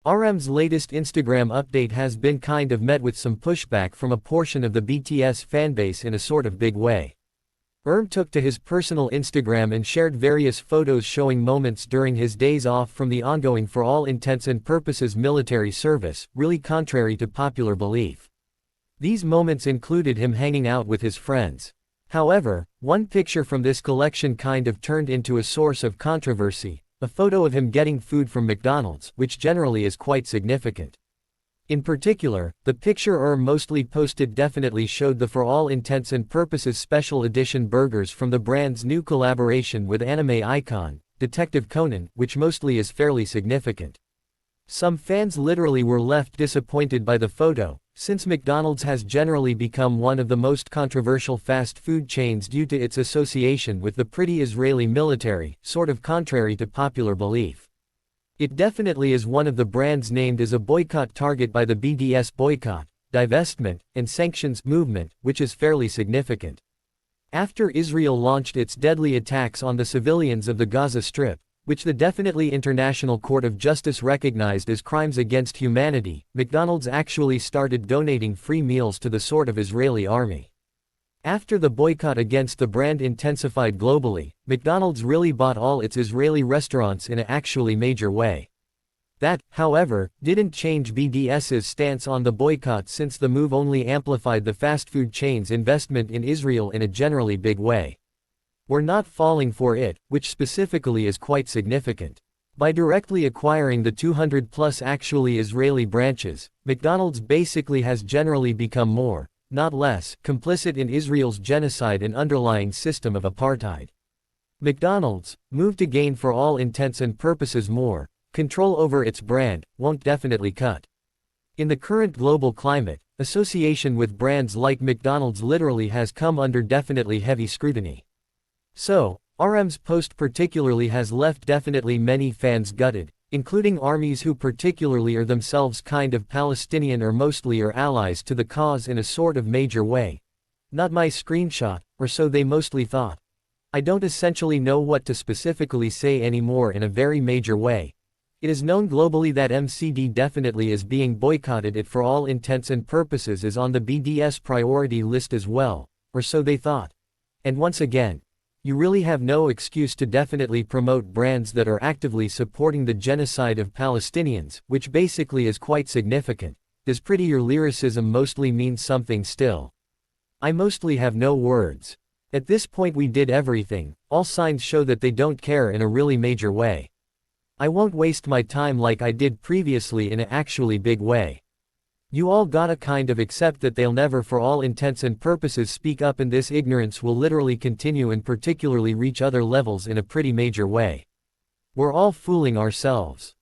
RM's latest Instagram update has been kind of met with some pushback from a portion of the BTS fanbase in a sort of big way. Took to his personal Instagram and shared various photos showing moments during his days off from the ongoing for all intents and purposes military service, really contrary to popular belief. These moments included him hanging out with his friends. However, one picture from this collection kind of turned into a source of controversy, a photo of him getting food from McDonald's, which generally is quite significant. In particular, the picture mostly posted definitely showed the for all intents and purposes special edition burgers from the brand's new collaboration with anime icon, Detective Conan, which mostly is fairly significant. Some fans literally were left disappointed by the photo, since McDonald's has generally become one of the most controversial fast food chains due to its association with the pretty Israeli military, sort of contrary to popular belief. It definitely is one of the brands named as a boycott target by the BTS boycott, divestment, and sanctions movement, which is fairly significant. After Israel launched its deadly attacks on the civilians of the Gaza Strip, which the definitely International Court of Justice recognized as crimes against humanity, McDonald's actually started donating free meals to the sort of Israeli army. After the boycott against the brand intensified globally, McDonald's really bought all its Israeli restaurants in an actually major way. That, however, didn't change BTS's stance on the boycott, since the move only amplified the fast food chain's investment in Israel in a generally big way. We're not falling for it, which specifically is quite significant. By directly acquiring the 200+ actually Israeli branches, McDonald's basically has generally become more, not less, complicit in Israel's genocide and underlying system of apartheid. McDonald's, move to gain for all intents and purposes more control over its brand, won't definitely cut. In the current global climate, association with brands like McDonald's literally has come under definitely heavy scrutiny. So, RM's post particularly has left definitely many fans gutted, including armies who particularly are themselves kind of Palestinian or mostly are allies to the cause in a sort of major way. Not my screenshot, or so they mostly thought. I don't essentially know what to specifically say anymore in a very major way. It is known globally that MCD definitely is being boycotted. It for all intents and purposes is on the BTS priority list as well, or so they thought. And once again, you really have no excuse to definitely promote brands that are actively supporting the genocide of Palestinians, which basically is quite significant. Does prettier lyricism mostly mean something still? I mostly have no words. At this point we did everything, all signs show that they don't care in a really major way. I won't waste my time like I did previously in an actually big way. You all gotta kind of accept that they'll never for all intents and purposes speak up, and this ignorance will literally continue and particularly reach other levels in a pretty major way. We're all fooling ourselves.